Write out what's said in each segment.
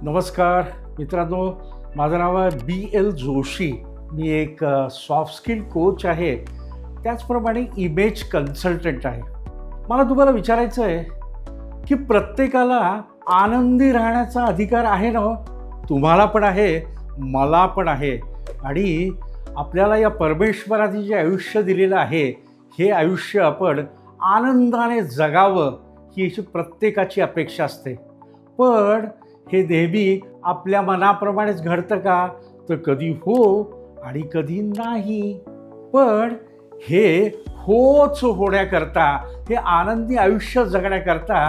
नमस्कार मित्रांनो, माझं नाव आहे BL जोशी। मी एक सॉफ्ट स्किल कोच आहे, त्याचप्रमाणे इमेज कन्सल्टंट आहे। मला तुम्हाला विचारायचं आहे की प्रत्येकाला आनंदी राहण्याचा अधिकार आहे ना? तुम्हाला पण आहे, मला पण आहे। आणि आपल्याला या परमेश्वराने जे आयुष्य दिलेलं आहे, हे आयुष्य आपण आनंदाने जगावं ही प्रत्येकाची अपेक्षा असते। पण हे नेहमी आपल्या मनाप्रमाणेच घडतं का? तर कधी हो आणि कधी नाही। पण हे होच होण्याकरता, हे आनंदी आयुष्य जगण्याकरता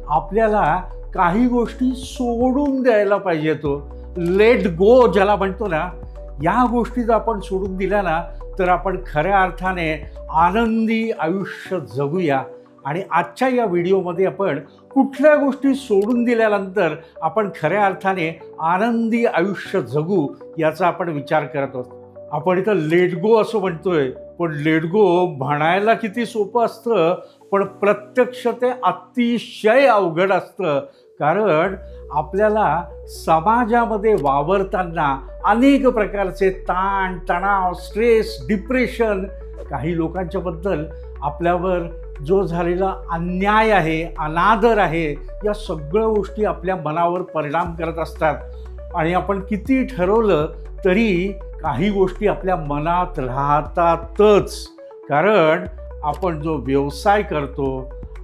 आपल्याला काही गोष्टी सोडून द्यायला पाहिजे। तो लेट गो ज्याला म्हणतो ना, या गोष्टी जर आपण सोडून दिल्या ना, तर आपण खऱ्या अर्थाने आनंदी आयुष्य जगूया। आणि आजच्या या व्हिडिओमध्ये आपण कुठल्या गोष्टी सोडून दिल्यानंतर आपण खऱ्या अर्थाने आनंदी आयुष्य जगू याचा आपण विचार करत आहोत। आपण इथं लेट गो असं म्हणतोय, पण लेट गो म्हणायला किती सोपं असतं, पण प्रत्यक्ष ते अतिशय अवघड असतं। कारण आपल्याला समाजामध्ये वावरताना अनेक प्रकारचे ताण तणाव, स्ट्रेस, डिप्रेशन, काही लोकांच्या बद्दल आपल्यावर जो झालेला अन्याय आहे, अनादर आहे, या सगळ्या गोष्टी आपल्या मनावर परिणाम करत असतात। आणि आपण किती ठरवलं तरी काही गोष्टी आपल्या मनात राहतातच। कारण आपण जो व्यवसाय करतो,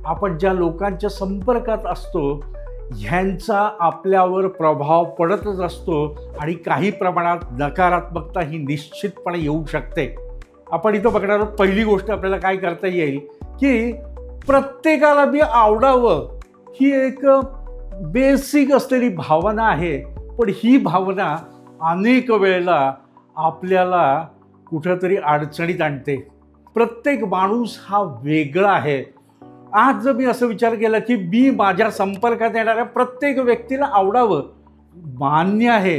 आपण ज्या लोकांच्या संपर्कात असतो, ह्यांचा आपल्यावर प्रभाव पडतच असतो आणि काही प्रमाणात नकारात्मकता ही निश्चितपणे येऊ शकते। आपण इथं बघणार आहोत, पहिली गोष्ट आपल्याला काय करता येईल की प्रत्येकाला मी आवडावं ही एक बेसिक असलेली भावना आहे। पण ही भावना अनेक वेळेला आपल्याला कुठेतरी अडचणीत आणते। प्रत्येक माणूस हा वेगळा आहे। आज जर मी असं विचार केला की मी माझ्या संपर्कात येणाऱ्या प्रत्येक व्यक्तीला आवडावं, मान्य आहे,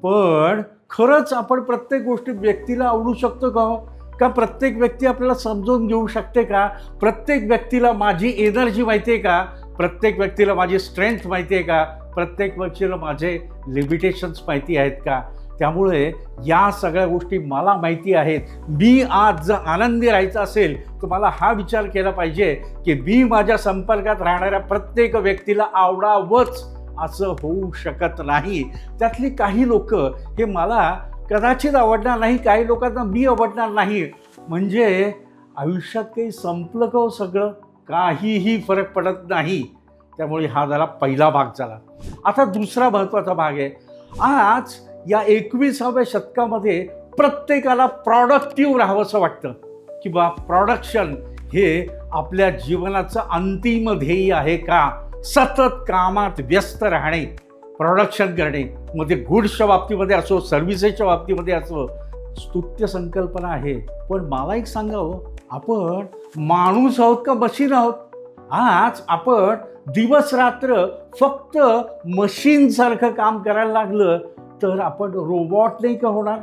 पण खरंच आपण प्रत्येक गोष्टी व्यक्तीला आवडू शकतो का? का प्रत्येक व्यक्ती आपल्याला समजून घेऊ शकते का? प्रत्येक व्यक्तीला माझी एनर्जी माहिती आहे का? प्रत्येक व्यक्तीला माझी स्ट्रेंथ माहिती आहे का? प्रत्येक व्यक्तीला माझे लिमिटेशन्स माहिती आहेत का? त्यामुळे या सगळ्या गोष्टी मला माहिती आहेत। मी आज जर आनंदी राहायचं असेल तर मला हा विचार केला पाहिजे की मी माझ्या संपर्कात राहणाऱ्या प्रत्येक व्यक्तीला आवडावंच असं होऊ शकत नाही। त्यातली काही लोक हे मला कदाचित आवडणार नाही, काही लोकांना मी आवडणार नाही, म्हणजे आयुष्यात काही संपलं का? सगळं काहीही फरक पडत नाही। त्यामुळे हा झाला पहिला भाग झाला। आता दुसरा महत्त्वाचा भाग आहे। आज या 21व्या शतकामध्ये प्रत्येकाला प्रॉडक्टिव्ह राहावंसं वाटतं की बा प्रोडक्शन हे आपल्या जीवनाचं अंतिम ध्येय आहे का? सतत कामात व्यस्त राहणे, प्रोडक्शन करणे, मग ते गुड्सच्या बाबतीमध्ये असो, सर्व्हिसेसच्या बाबतीमध्ये असो, स्तुत्य संकल्पना आहे। पण मला एक सांगावं, आपण माणूस आहोत का मशीन आहोत? आज आपण दिवस रात्र फक्त मशीनसारखं काम करायला लागलं तर आपण रोबॉट नाही का होणार?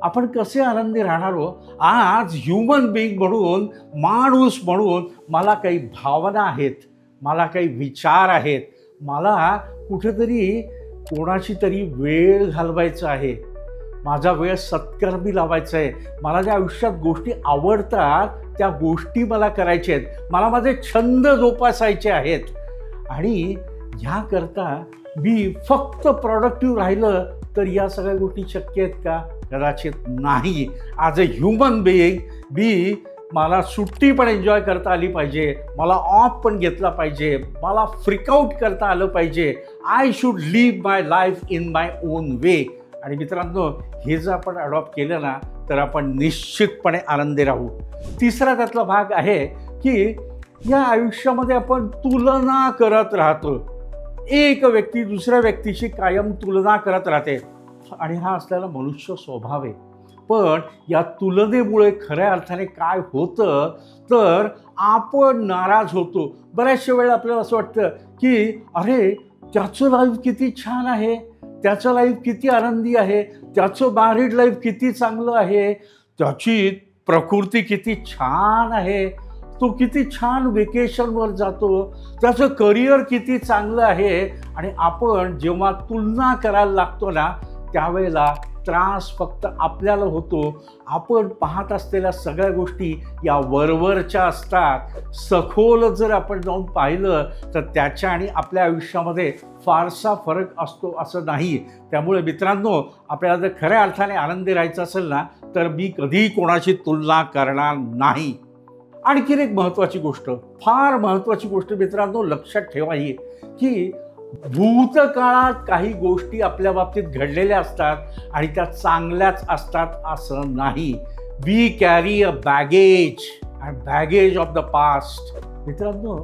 आपण कसे आनंदी राहणार हो? आज ह्युमन बीइंग म्हणून, माणूस म्हणून मला काही भावना आहेत, मला काही विचार आहेत, मला कुठेतरी कोणाशी तरी वेळ घालवायचा आहे, माझा वेळ सत्कर्मी लावायचा आहे, मला ज्या आयुष्यात गोष्टी आवडतात त्या गोष्टी मला करायच्या आहेत, मला माझे छंद जोपासायचे आहेत। आणि ह्याकरता मी फक्त प्रॉडक्टिव्ह राहिलं तर या सगळ्या गोष्टी शक्य आहेत का? कदाचित नाही। ॲज अ ह्युमन बीइंग मला सुट्टी पण एन्जॉय करता आली पाहिजे, मला ऑफ पण घेतला पाहिजे, मला फ्रिकआउट करता आलं पाहिजे। I should live my life in my own way. आणि मित्रांनो, हे जर आपण अडॉप्ट केलं ना तर आपण निश्चितपणे आनंदी राहू। तिसरा त्यातला भाग आहे की या आयुष्यामध्ये आपण तुलना करत राहतो। एक व्यक्ती दुसऱ्या व्यक्तीशी कायम तुलना करत राहते आणि हा असलेला मनुष्य स्वभाव आहे। पण या तुलनेमुळे खऱ्या अर्थाने काय होतं तर आपण नाराज होतो। बऱ्याचशा वेळेला आपल्याला असं वाटतं की अरे, त्याचं लाईफ किती छान आहे, त्याचं लाईफ किती आनंदी आहे, त्याचं मॅरिड लाईफ किती चांगलं आहे, त्याची प्रकृती किती छान आहे, तो किती छान वेकेशनवर जातो, त्याचं करिअर किती चांगलं आहे, आणि आपण जेव्हा तुलना करायला लागतो ना त्यावेळेला त्रास फक्त आपल्याला होतो. आपण पाहत असलेल्या सगळ्या गोष्टी या वरवरच्या असतात. सखोल जर आपण जाऊन पाहिलं तर त्याच्या आणि आपल्या आयुष्यामध्ये फारसा फरक असतो असं नाही. त्यामुळे मित्रांनो, आपल्याला जर खऱ्या अर्थाने आनंदी राहायचं असेल ना तर मी कधीही कोणाची तुलना करणार नाही. आणखीन एक महत्त्वाची गोष्ट, फार महत्त्वाची गोष्ट मित्रांनो, लक्षात ठेवा ही की भूतकाळात काही गोष्टी आपल्या बाबतीत घडलेल्या असतात आणि त्या चांगल्याच असतात असं नाही. We carry a baggage and baggage of the past. मित्रांनो,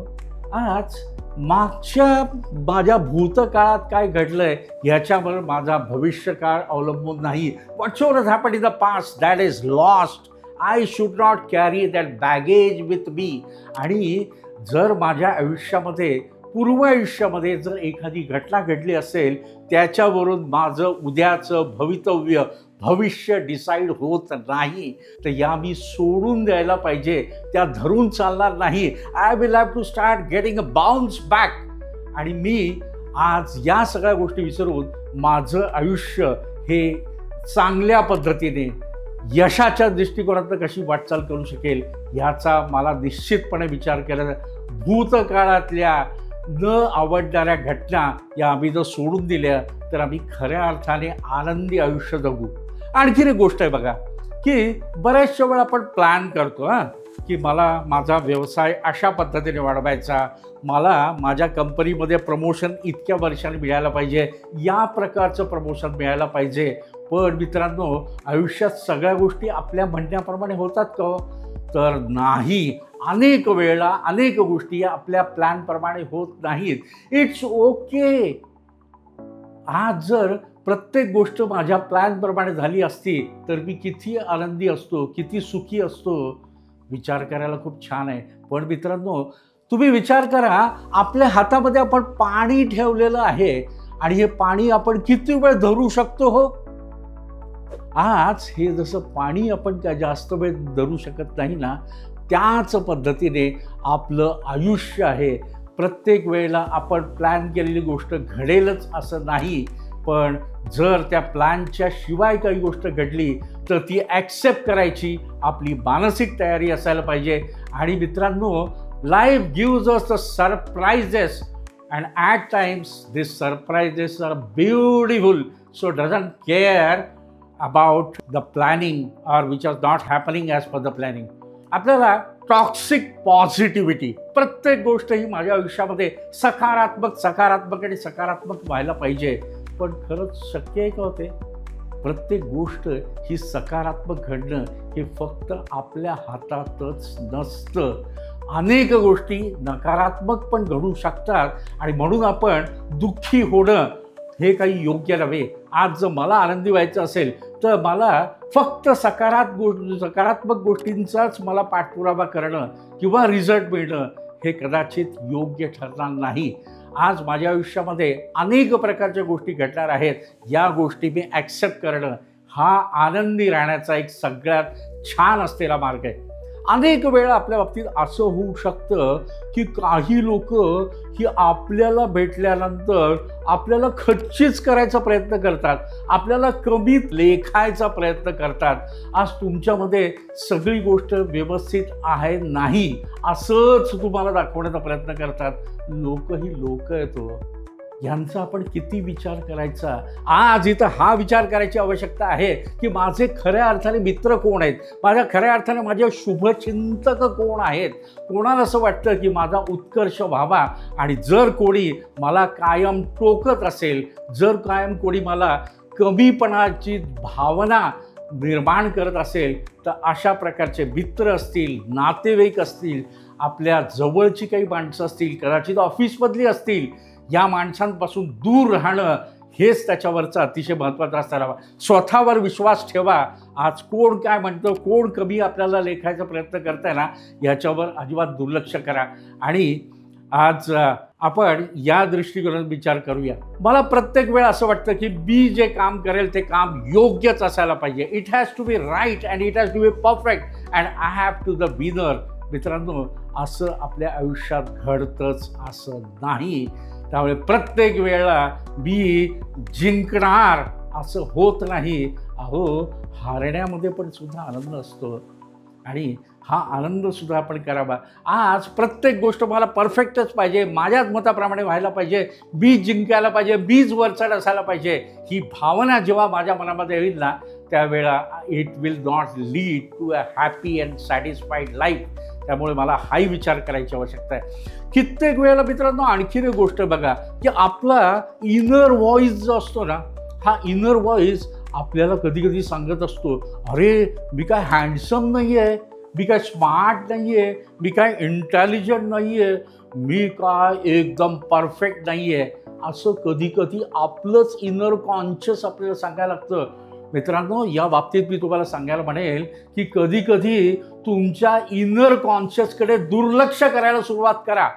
आज मागच्या माझ्या भूतकाळात काय घडलंय ह्याच्यावर माझा भविष्यकाळ अवलंबून नाही. Whatsoever has happened in the past that is lost. I should not carry that baggage with me. आणि जर माझ्या आयुष्यामध्ये, पूर्व आयुष्यामध्ये जर एखादी घटना घडली असेल त्याच्यावरून माझं उद्याचं भविष्य डिसाईड होत नाही, तर या मी सोडून द्यायला पाहिजे, त्या धरून चालणार नाही. I will have to start getting a bounce back. आणि मी आज या सगळ्या गोष्टी विसरून माझं आयुष्य हे चांगल्या पद्धतीने यशाच्या दृष्टिकोनातून कशी वाटचाल करू शकेल ह्याचा मला निश्चितपणे विचार केला. भूतकाळातल्या न आवडणाऱ्या घटना या आम्ही जर सोडून दिल्या तर आम्ही खऱ्या अर्थाने आनंदी आयुष्य जगू. आणखीन एक गोष्ट आहे बघा की बऱ्याचशा वेळा आपण प्लॅन करतो की मला माझा व्यवसाय अशा पद्धतीने वाढवायचा, मला माझ्या कंपनीमध्ये प्रमोशन इतक्या वर्षांनी मिळायला पाहिजे, या प्रकारचं प्रमोशन मिळायला पाहिजे. पण मित्रांनो, आयुष्यात सगळ्या गोष्टी आपल्या म्हणण्याप्रमाणे होतात का? तर नाही. अनेक वेळा अनेक गोष्टी आपल्या प्लॅनप्रमाणे होत नाहीत. It's okay. आज जर प्रत्येक गोष्ट माझ्या प्लॅनप्रमाणे झाली असती तर मी किती आनंदी असतो, किती सुखी असतो. विचार करायला खूप छान आहे. पण मित्रांनो, तुम्ही विचार करा, आपल्या हातामध्ये आपण पाणी ठेवलेलं आहे आणि हे पाणी आपण किती वेळ धरू शकतो हो? आज हे जसं पाणी आपण त्या जास्त वेळ धरू शकत नाही ना, त्याच पद्धतीने आपलं आयुष्य आहे. प्रत्येक वेळेला आपण प्लॅन केलेली गोष्ट घडेलच असं नाही, पण जर त्या प्लॅनच्या शिवाय काही गोष्ट घडली तर ती ॲक्सेप्ट करायची आपली मानसिक तयारी असायला पाहिजे. आणि मित्रांनो, life gives us the surprises and at times this surprises are beautiful. So doesn't care about the planning or which is not happening as per the planning. आपल्याला टॉक्सिक पॉझिटिव्हिटी, प्रत्येक गोष्ट ही माझ्या आयुष्यामध्ये सकारात्मक आणि सकारात्मक व्हायला पाहिजे. पण खरंच शक्य आहे का होते? प्रत्येक गोष्ट ही सकारात्मक घडणं हे फक्त आपल्या हातातच नसतं. अनेक गोष्टी नकारात्मक पण घडू शकतात आणि म्हणून आपण दुःखी होणं हे काही योग्य नव्हे. आज जर मला आनंदी व्हायचं असेल तर मला फक्त सकारात्मक गोष्टींचाच मला पाठपुरावा करणं किंवा रिझल्ट मिळणं हे कदाचित योग्य ठरणार नाही. आज माझ्या आयुष्यामध्ये अनेक प्रकारच्या गोष्टी घडणार आहेत. या गोष्टी मी ॲक्सेप्ट करणं हा आनंदी राहण्याचा एक सगळ्यात छान असलेला मार्ग आहे. अनेक वेळा आपल्या बाबतीत असं होऊ शकतं की काही लोक ही आपल्याला भेटल्यानंतर आपल्याला खच्चीच करायचा प्रयत्न करतात, आपल्याला कमीत लेखायचा प्रयत्न करतात. आज तुमच्यामध्ये सगळी गोष्ट व्यवस्थित आहे नाही असंच तुम्हाला दाखवण्याचा प्रयत्न करतात. लोक ही लोक येतो, यांचा आपण किती विचार करायचा. आज इथं हा विचार करायची आवश्यकता आहे की माझे खऱ्या अर्थाने मित्र कोण आहेत, माझ्या खऱ्या अर्थाने माझे शुभचिंतक कोण आहेत. कोणाला असं वाटतं की माझा उत्कर्ष व्हावा, आणि जर कोणी मला कायम टोकत असेल, जर कायम कोणी मला कमीपणाची भावना निर्माण करत असेल, तर अशा प्रकारचे मित्र असतील, नातेवाईक असतील, आपल्या जवळची काही माणसं असतील, कदाचित ऑफिसमधली असतील, या माणसांपासून दूर राहणं हेच त्याच्यावरचं अतिशय महत्त्वाचं असायला हवं. स्वतःवर विश्वास ठेवा. आज कोण काय म्हणतं, कोण कमी आपल्याला लेखायचा प्रयत्न करताय ना, याच्यावर अजिबात दुर्लक्ष करा. आणि आज आपण या दृष्टिकोनातून विचार करूया. मला प्रत्येक वेळा असं वाटतं की मी जे काम करेल ते काम योग्यच असायला पाहिजे. It has to be right and it has to be perfect and I have to the winner. मित्रांनो असं आपल्या आयुष्यात घडतंच असं नाही. त्यामुळे प्रत्येक वेळेला मी जिंकणार असं होत नाही. अहो, हारण्यामध्ये पण सुद्धा आनंद असतो आणि हा आनंदसुद्धा आपण करावा. आज प्रत्येक गोष्ट मला परफेक्टच पाहिजे, माझ्याच मताप्रमाणे व्हायला पाहिजे, मीच जिंकायला पाहिजे, मीच वरचढ असायला पाहिजे, ही भावना जेव्हा माझ्या मनामध्ये येईल ना, त्यावेळेला it will not lead to a happy and satisfied life. त्यामुळे मला हाही विचार करायची आवश्यकता आहे. कित्येक वेळेला मित्रांनो आणखीन एक गोष्ट बघा की आपला इनर व्हॉइस जो असतो ना, हा इनर व्हॉइस आपल्याला कधी कधी सांगत असतो, अरे मी काय हँडसम नाही आहे, मी काय स्मार्ट नाही आहे, मी काय इंटेलिजंट नाही आहे, मी काय एकदम परफेक्ट नाही आहे. असं कधी कधी आपलंच इनर कॉन्शियस आपल्याला सांगायला लागतं. मित्रांनो, या बाबतीत मी तुम्हाला सांगायला म्हणेल की कधी कधी तुमच्या इनर कॉन्शियसकडे दुर्लक्ष करायला सुरुवात करा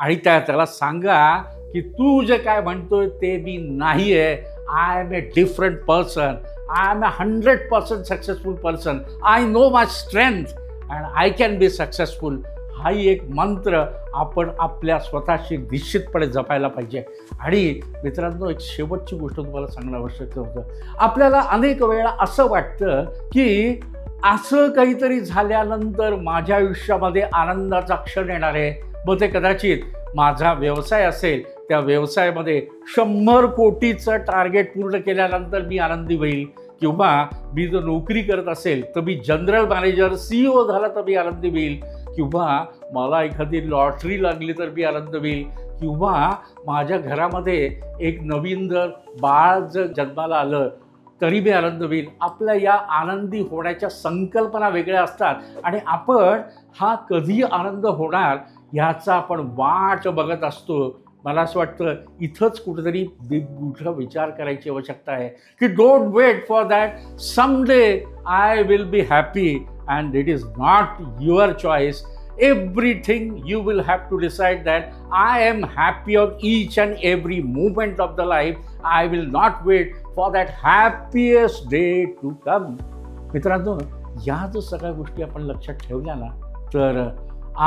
आणि त्याला सांगा की तू जे काय म्हणतोय ते मी नाही आहे. I am a different person, I am a 100% successful person, I know my strength and I can be successful. हाही एक मंत्र आपण आपल्या स्वतःशी निश्चितपणे जपायला पाहिजे. आणि मित्रांनो, एक शेवटची गोष्ट तुम्हाला सांगणं आवश्यक होतं. आपल्याला अनेक वेळा असं वाटतं की असं काहीतरी झाल्यानंतर माझ्या आयुष्यामध्ये आनंदाचा क्षण येणार आहे. मग ते कदाचित माझा व्यवसाय असेल, त्या व्यवसायामध्ये 100 कोटीचं टार्गेट पूर्ण केल्यानंतर मी आनंदी होईल, किंवा मी जर नोकरी करत असेल तर मी जनरल मॅनेजर CEO झाला तर मी आनंदी होईल, किंवा मला एखादी लॉटरी लागली तर मी आनंद होईल, किंवा माझ्या घरामध्ये एक नवीन जर बाळ जर जन्माला आलं तरी मी आनंद होईल. आपल्या या आनंदी होण्याच्या संकल्पना वेगळ्या असतात आणि आपण हा कधी आनंद होणार ह्याचा आपण वाट बघत असतो. मला असं वाटतं इथंच कुठेतरी मोठा विचार करायची आवश्यकता आहे की don't wait for that someday I will be happy and it is not your choice. Everything you will have to decide that I am happy on each and every moment of the life. I will not wait for that happiest day to come. मित्रांनो, या जर सगळ्या गोष्टी आपण लक्षात ठेवल्या ना, तर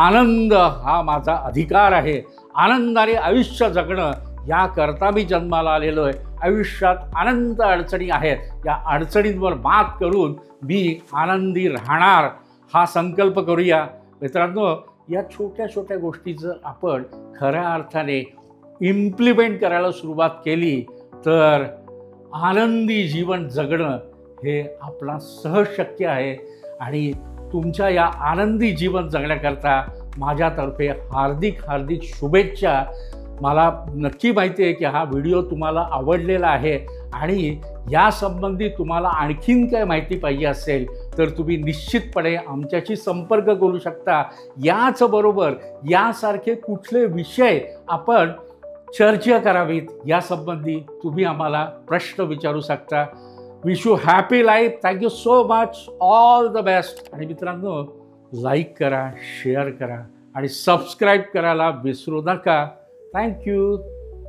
आनंद हा माझा अधिकार आहे. आनंदाने आयुष्य जगणं याकरता मी जन्माला आलेलो आहे. आयुष्यात अनंत अडचणी आहेत, या अडचणींवर मात करून मी आनंदी राहणार हा संकल्प करूया. मित्रांनो, या छोट्या छोट्या गोष्टी जर आपण खऱ्या अर्थाने इम्प्लिमेंट करायला सुरुवात केली तर आनंदी जीवन जगणं हे आपला सहज शक्य आहे. आणि तुमच्या या आनंदी जीवन जगण्याकरता माझ्यातर्फे हार्दिक हार्दिक शुभेच्छा. मला नक्की माहिती आहे की हा व्हिडिओ तुम्हाला आवडलेला आहे आणि यासंबंधी तुम्हाला आणखीन काय माहिती पाहिजे असेल तर तुम्ही निश्चितपणे आमच्याशी संपर्क करू शकता. याचबरोबर यासारखे कुठले विषय आपण चर्चा करावीत यासंबंधी तुम्ही आम्हाला प्रश्न विचारू शकता. Wish you happy life. Thank you so much. All the best. आणि मित्रांनो, लाईक करा, शेअर करा आणि सबस्क्राईब करायला विसरू नका. थँक्यू.